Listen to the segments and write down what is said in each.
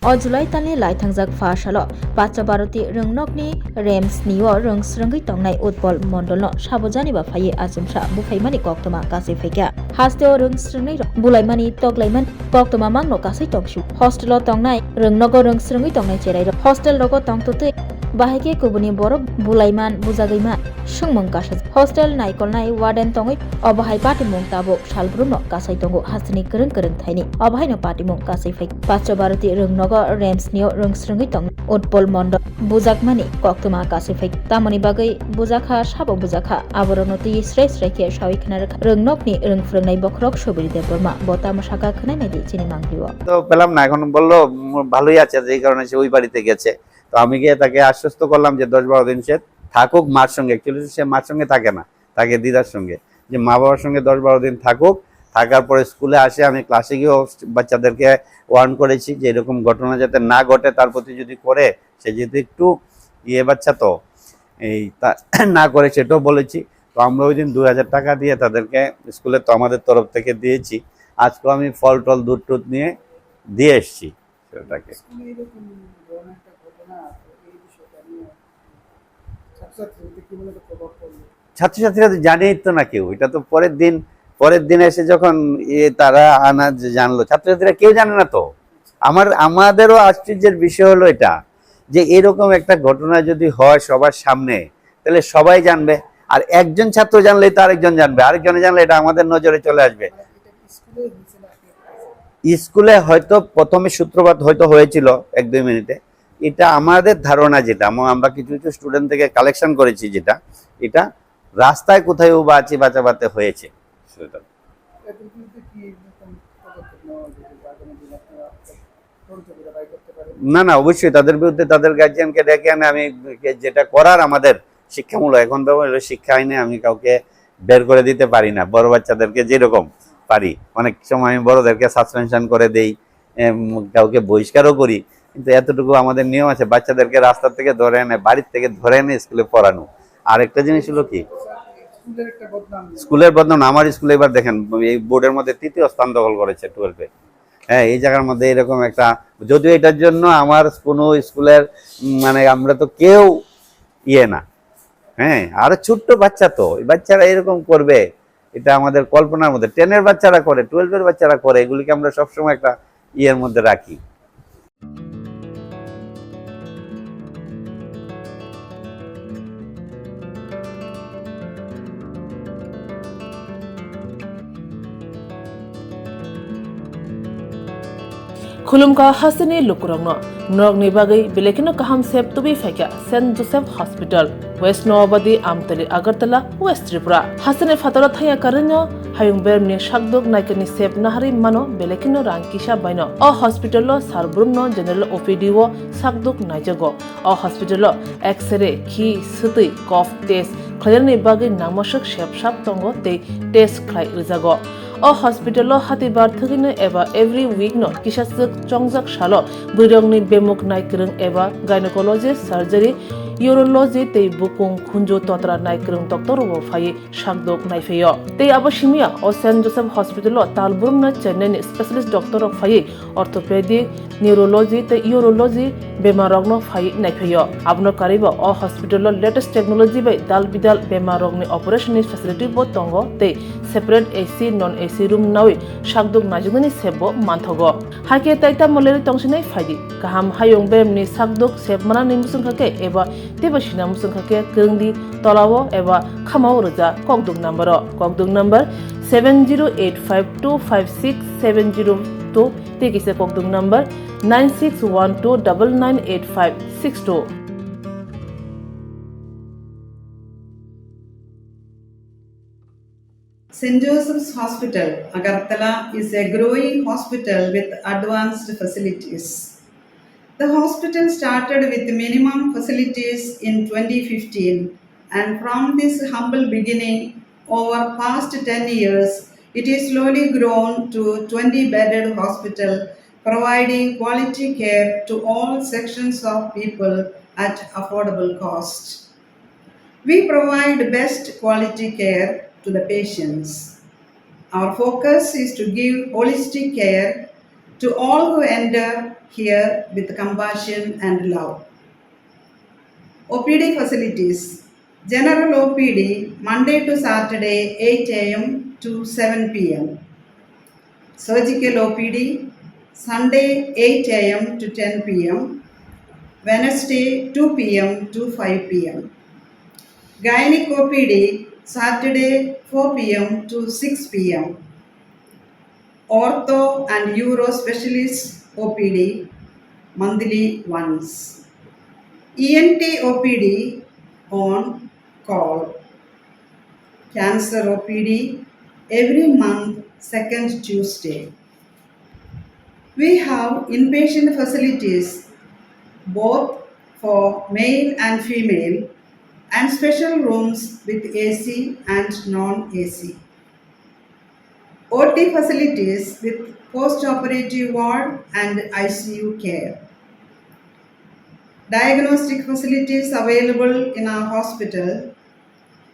O July talni lai thangjak fa salo Prachabharati Rwngnokni Rems nio rung srangui tongnai utbol mondolno sabojani ba phai ajumsa buphaimani koktoma kasai phaikya hasteo rung srangnai bulaimani toglaiman koktoma mangno kasai tongsu hostelo tongnai rungnogo rung srangui tongnai cherai hostel rogo tongtute bahike kubuni borok bulaiman bujagaiman sungmung kasai hostel naikolnai warden tongoi obahai patimung tabok salbrumno kasai tongo hastini kereng thaini obahaino patimung kasai phai Prachabharati Rwkha Rems nio rung srangui tong utbol mondo Bujakmani koktoma kasai phai tamani bagai Bwcham sabo Bwcham abornoti srai ke shawi khnar rungnokni rungfrungnai bokrok Subir Deborma bota mashaka khnai nai di chini mangriwo তো পেলাম না এখন বললো ভালোই আছে যে কারণে সে ওই বাড়িতে গেছে তো আমি গিয়ে তাকে আশ্বস্ত করলাম যে 10-12 দিন সে থাকুক মার সঙ্গে অ্যাকচুয়ালি সে মার সঙ্গে থাকে না থাকে দিদার সঙ্গে যে মা বাবার সঙ্গে 10-12 দিন থাকুক থাকার পরে স্কুলে আসে আমি ক্লাসে গিয়েও বাচ্চাদেরকে ওয়ার্ন করেছি যে এরকম ঘটনা যাতে না ঘটে তার প্রতি যদি করে সে যদি একটু বাচ্চা তো এই না করে সেটাও বলেছি তো আমরা ওই দিন 2000 টাকা দিয়ে তাদেরকে স্কুলে তো আমাদের তরফ থেকে দিয়েছি আজকে আমি ফল টল দুধ টুধ নিয়ে দিয়ে এসেছি সেটাকে ছাত্রছাত্রীরা তো জানেই তো না কেউ এটা তো পরের দিন এসে যখন তারা আনা জানলো ছাত্রছাত্রীরা কেউ জানে না তো আমাদেরও আশ্চর্যের বিষয় হলো এটা যে এরকম একটা ঘটনা যদি হয় সবার সামনে তাহলে সবাই জানবে আর একজন ছাত্র জানলে তো আরেকজন জানবে আরেকজনে জানলে এটা আমাদের নজরে চলে আসবে স্কুলে হয়তো প্রথমে সূত্রপাত হয়তো হয়েছিল 1-2 মিনিটে এটা আমাদের ধারণা যেটা আমরা কিছু কিছু স্টুডেন্ট থেকে কালেকশন করেছি যেটা এটা রাস্তায় কোথায় বাঁচাবাতে হয়েছে সেটা না অবশ্যই তাদের বিরুদ্ধে তাদের গার্জিয়ানকে ডেকে আনে আমি যেটা করার আমাদের শিক্ষামূলক এখন তো শিক্ষা আইনে আমি কাউকে বের করে দিতে পারি না বড় বাচ্চাদেরকে যেরকম পারি অনেক সময় আমি বড়দেরকে সাসপেনশন করে দেই কাউকে বহিষ্কারও করি কিন্তু এতটুকু আমাদের নিয়ম আছে বাচ্চাদেরকে রাস্তা থেকে ধরে এনে বাড়ির থেকে ধরে এনে স্কুলে পড়ানো আর একটা জিনিস হলো কি স্কুলের বদনাম আমার স্কুলে এবার দেখেন এই বোর্ডের মধ্যে 3য় স্থান দখল করেছে 12-এ হ্যাঁ এই জায়গার মধ্যে এরকম একটা যদিও এটার জন্য আমার কোনো স্কুলের মানে আমরা তো কেউ না হ্যাঁ আরো ছোট্ট বাচ্চা তো এই বাচ্চারা এরকম করবে এটা আমাদের কল্পনার মধ্যে 10-এর বাচ্চারা করে 12-এর বাচ্চারা করে এগুলিকে আমরা সবসময় একটা মধ্যে রাখি खुलुमका हासनी लुकुरंगनो नरगनि बागै बेलेखिनो काहाम सेब तुबि फाइका saint Joseph hospital west Nawabadi Amtali Agartala west Tripura हासने फातरा थाया करनो हायुं बेरनि शाकदोक नायकनि सेब नाहारि मानो बेलेखिनो रांकिसा बायनो अ हॉस्पिटलो सारब्रुमनो जनरल ओपीडी वो शाकदोक नायजगो अ हॉस्पिटलो एक्सरे खि सुतै कफ टेस्ट खयरनि बागै नामसक सेबसाब तंगो ते टेस्ट खलाय रिजागो अ हॉस्पिटलो हातिबार थगिनो एबा एवरी वीक नो किसासक चंगजाक सालो बुरंगनि बेमुक नायकरं एबा गायनेकोलॉजिस्ट सर्जरी यूरोलॉजी ते बुकुं खुंजो तोत्रा नायकरं डॉक्टर वो फाये शाकदोक नायफेयो ते अबशिमिया अ सेंट जोसेफ हॉस्पिटलो तालबुरमना चेन्नई स्पेशलिस्ट डॉक्टर फाये ऑर्थोपेडिक न्यूरोलॉजी ते यूरोलॉजी बेमारगनो फाये नायफेयो आपनो कारिबो अ हॉस्पिटलो लेटेस्ट टेक्नोलॉजी बाय दाल बिदाल बेमारगनि ऑपरेशन फैसिलिटी बो तंगो ते separate AC non AC room नावे शाकदोक नाजुगनि सेबो मानथगो हाके ताइता मलेरि तंगसिनै फायदि गाहाम हायं बेमनि शाकदोक सेबमाना निमुसुंखाके एबा तेबसिना मुसुंखाके गंगदि तलावो एबा खामाव रजा कगदुक number 7085256702 तेकिसे कगदुक number 9612998562 St. Joseph's Hospital, Agartala is a growing hospital with advanced facilities. The hospital started with minimum facilities in 2015 and from this humble beginning over past 10 years, it is slowly grown to 20-bedded hospital providing quality care to all sections of people at affordable cost. We provide best quality care to the patients. Our focus is to give holistic care to all who enter here with compassion and love. OPD facilities. General OPD Monday to Saturday 8 a.m. to 7 p.m. Surgical OPD Sunday 8 a.m. to 10 p.m. Wednesday 2 p.m. to 5 p.m. Gynec OPD Saturday 4 p.m. to 6 p.m. Ortho and Uro Specialist OPD monthly once. ENT OPD on call. Cancer OPD every month, second Tuesday. We have inpatient facilities both for male and female and special rooms with AC and non-AC. OT facilities with post-operative ward and ICU care. Diagnostic facilities available in our hospital,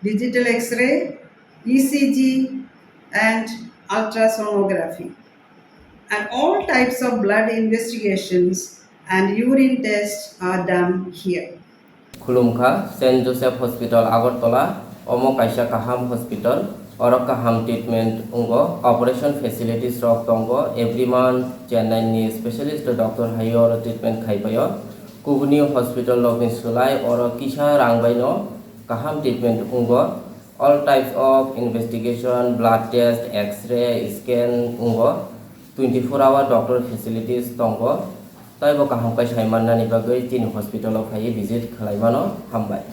digital X-ray, ECG and ultrasonography. And all types of blood investigations and urine tests are done here. Khulumkha, St. Joseph Hospital, Agartala, Omo Kaisa Kaham Hospital, Rwkha Ham Treatment Ungo, Operation Facilities Rock Tongo, every month, Chennai ni specialist doctor Hayor treatment Kaipayo, Kubuni Hospital Login Sulai, or Kisha Rangbaino, Kaham Treatment Ungo, all types of investigation, blood test, X-ray, scan Ungo, 24-hour doctor facilities Tongo, Taibo Kaham Kaisaiman Nani Bagai, Tin Hospital of Hai visit Kalaimano, Hambai.